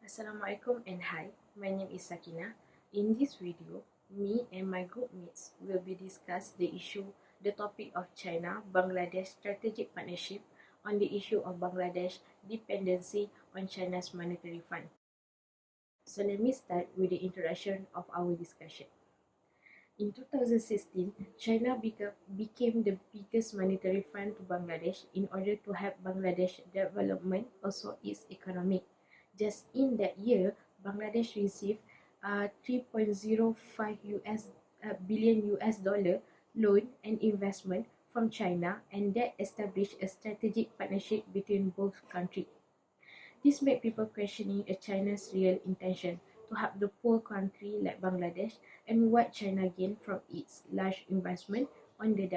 Assalamualaikum and hi, my name is Sakinah. In this video, me and my group mates will be discuss the topic of China-Bangladesh strategic partnership on the issue of Bangladesh dependency on China's monetary fund. So let me start with the introduction of our discussion. In 2016, China became the biggest monetary fund to Bangladesh in order to help Bangladesh development, also its economic. Just in that year, Bangladesh received 3.05 billion US dollar loan and investment from China, and that established a strategic partnership between both countries. This made people questioning China's real intention to help the poor country like Bangladesh and what China gained from its large investment on the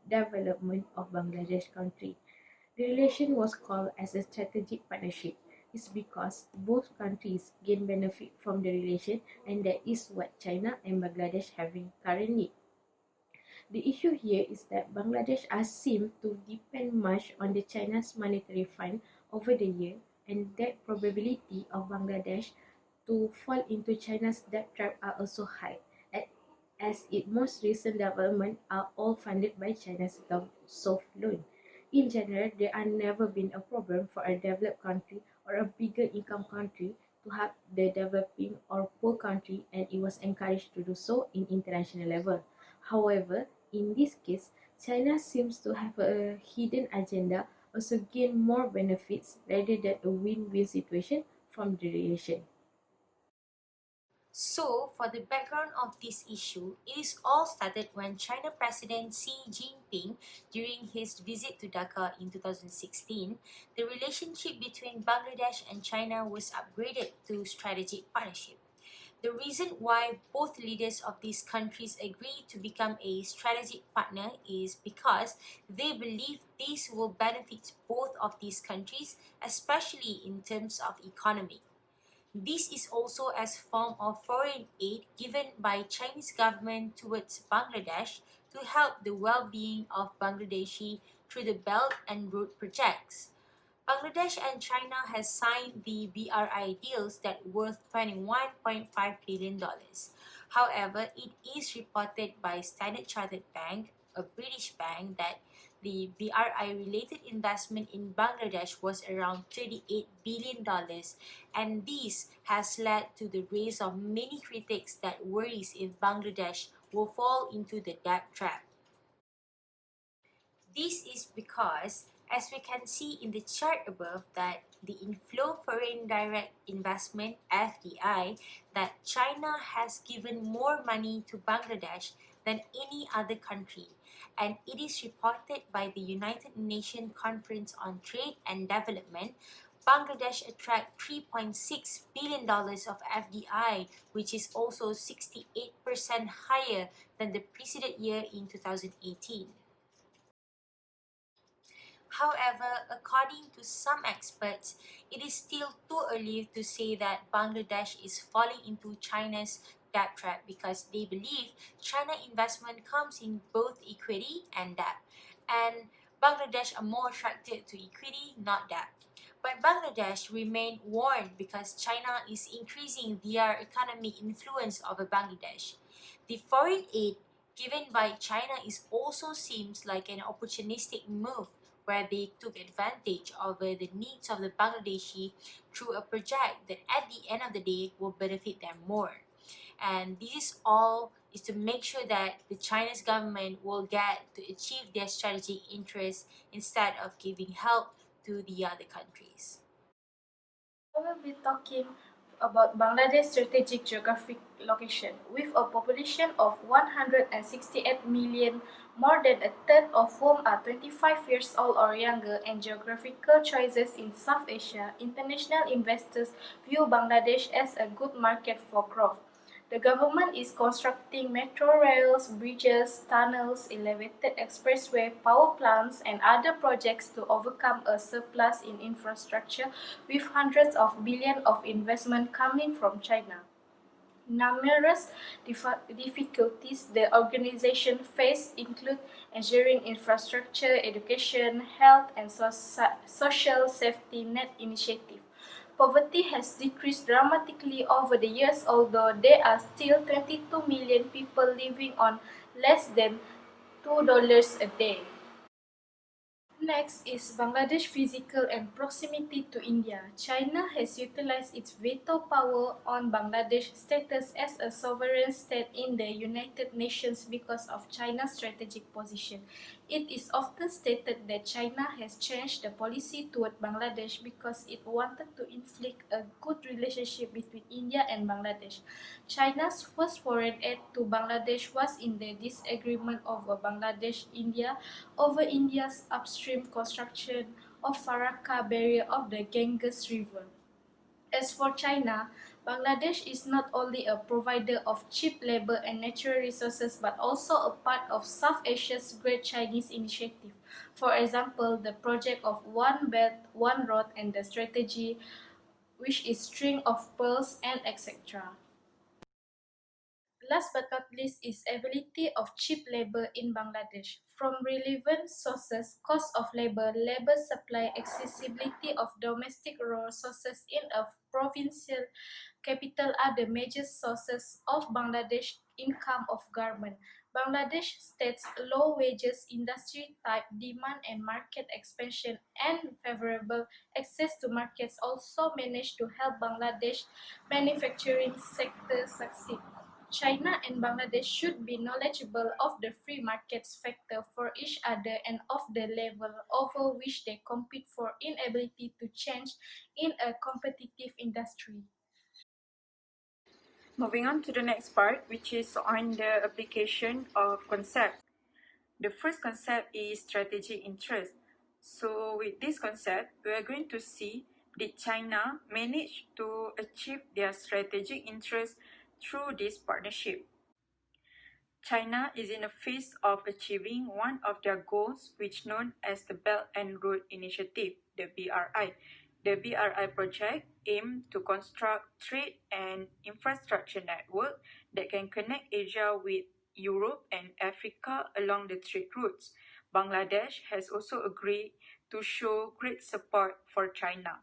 development of Bangladesh country. The relation was called as a strategic partnership. It's because both countries gain benefit from the relation, and that is what China and Bangladesh having currently. The issue here is that Bangladesh has seemed to depend much on the China's monetary fund over the year, and that probability of Bangladesh to fall into China's debt trap are also high, as its most recent developments are all funded by China's soft loan. In general, there has never been a problem for a developed country or a bigger income country to help the developing or poor country, and it was encouraged to do so in international level. However, in this case, China seems to have a hidden agenda, also gain more benefits rather than a win-win situation from the relation. So, for the background of this issue, it is all started when China President Xi Jinping, during his visit to Dhaka in 2016, the relationship between Bangladesh and China was upgraded to strategic partnership. The reason why both leaders of these countries agreed to become a strategic partner is because they believe this will benefit both of these countries, especially in terms of economy. This is also as form of foreign aid given by Chinese government towards Bangladesh to help the well-being of Bangladeshi through the Belt and Road projects. Bangladesh and China has signed the BRI deals that worth $21.5 billion. However, it is reported by Standard Chartered Bank, a British bank, that the BRI related investment in Bangladesh was around $38 billion, and this has led to the raise of many critics that worries if Bangladesh will fall into the debt trap. This is because, as we can see in the chart above, that the inflow foreign direct investment FDI, that China has given more money to Bangladesh than any other country, and it is reported by the United Nations Conference on Trade and Development. Bangladesh attract $3.6 billion of FDI, which is also 68% higher than the preceded year in 2018. However, according to some experts, it is still too early to say that Bangladesh is falling into China's debt trap because they believe China investment comes in both equity and debt, and Bangladesh are more attracted to equity, not debt. But Bangladesh remain warned because China is increasing their economic influence over Bangladesh. The foreign aid given by China is also seems like an opportunistic move where they took advantage of the needs of the Bangladeshi through a project that at the end of the day will benefit them more. And this is all is to make sure that the Chinese government will get to achieve their strategic interests instead of giving help to the other countries. I will be talking about Bangladesh's strategic geographic location. With a population of 168 million, more than a third of whom are 25 years old or younger, and geographical choices in South Asia, international investors view Bangladesh as a good market for growth. The government is constructing metro rails, bridges, tunnels, elevated expressway, power plants, and other projects to overcome a surplus in infrastructure, with hundreds of billions of investment coming from China. Numerous difficulties the organization face include ensuring infrastructure, education, health, and social safety net initiatives. Poverty has decreased dramatically over the years, although there are still 22 million people living on less than $2 a day. Next is Bangladesh physical and proximity to India. China has utilized its veto power on Bangladesh's status as a sovereign state in the United Nations because of China's strategic position. It is often stated that China has changed the policy toward Bangladesh because it wanted to inflict a good relationship between India and Bangladesh. China's first foreign aid to Bangladesh was in the disagreement over Bangladesh-India over India's upstream construction of Farakka barrier of the Ganges River. As for China, Bangladesh is not only a provider of cheap labor and natural resources but also a part of South Asia's Great Chinese Initiative. For example, the project of One Belt, One Road and the strategy, which is string of pearls and etc. Last but not least is availability of cheap labor in Bangladesh. From relevant sources, cost of labor, labor supply, accessibility of domestic resources in a provincial capital are the major sources of Bangladesh income of government. Bangladesh states low wages, industry type, demand and market expansion, and favorable access to markets also manage to help Bangladesh manufacturing sector succeed. China and Bangladesh should be knowledgeable of the free markets factor for each other and of the level over which they compete for inability to change in a competitive industry. Moving on to the next part, which is on the application of concepts. The first concept is strategic interest. So with this concept, we are going to see did China manage to achieve their strategic interest through this partnership. China is in the phase of achieving one of their goals, which known as the Belt and Road Initiative, the BRI. The BRI project aims to construct trade and infrastructure network that can connect Asia with Europe and Africa along the trade routes. Bangladesh has also agreed to show great support for China.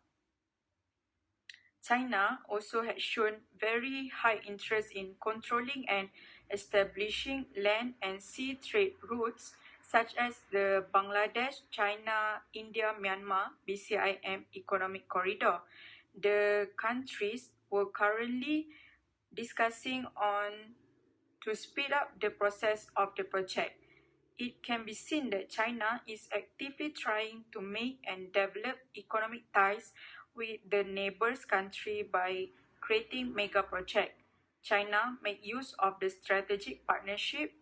China also has shown very high interest in controlling and establishing land and sea trade routes such as the Bangladesh, China, India, Myanmar BCIM economic corridor. The countries were currently discussing on to speed up the process of the project. It can be seen that China is actively trying to make and develop economic ties with the neighbors country by creating mega projects. China made use of the strategic partnership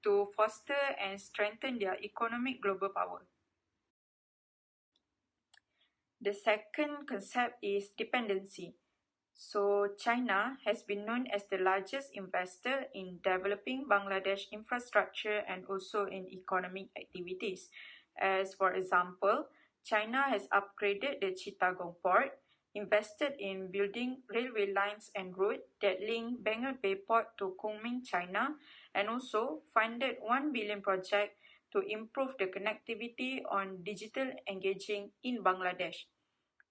to foster and strengthen their economic global power. The second concept is dependency. So China has been known as the largest investor in developing Bangladesh infrastructure and also in economic activities. As for example, China has upgraded the Chittagong port, invested in building railway lines and roads that link Bengal Bay Port to Kunming, China, and also funded 1 billion project to improve the connectivity on digital engaging in Bangladesh.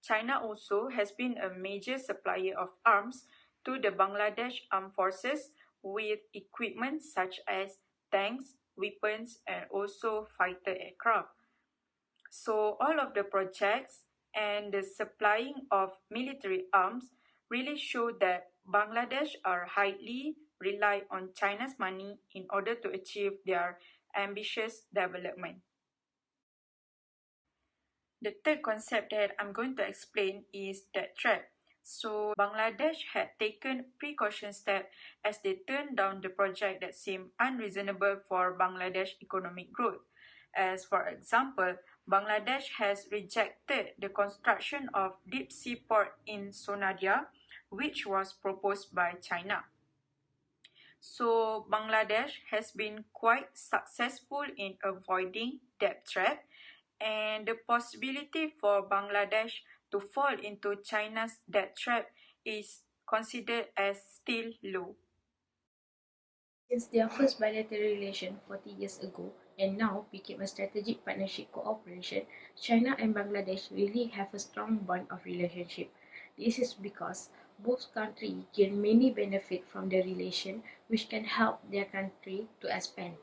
China also has been a major supplier of arms to the Bangladesh Armed Forces with equipment such as tanks, weapons, and also fighter aircraft. So all of the projects and the supplying of military arms really show that Bangladesh are highly rely on China's money in order to achieve their ambitious development. The third concept that I'm going to explain is debt trap. So Bangladesh had taken precaution steps as they turned down the project that seemed unreasonable for Bangladesh economic growth. As for example, Bangladesh has rejected the construction of deep sea port in Sonadia, which was proposed by China. So Bangladesh has been quite successful in avoiding debt trap, and the possibility for Bangladesh to fall into China's debt trap is considered as still low. Since their first bilateral relation 40 years ago and now became a strategic partnership cooperation, China and Bangladesh really have a strong bond of relationship. This is because both countries gain many benefits from the relation, which can help their country to expand.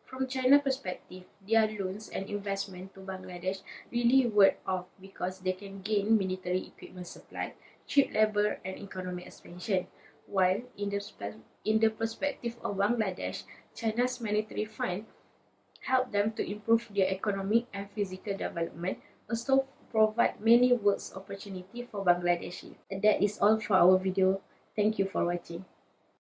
From China perspective, their loans and investment to Bangladesh really worth off because they can gain military equipment supply, cheap labor and economic expansion. While in the perspective of Bangladesh, China's monetary fund help them to improve their economic and physical development, also provide many work opportunity for Bangladeshi. And that is all for our video. Thank you for watching.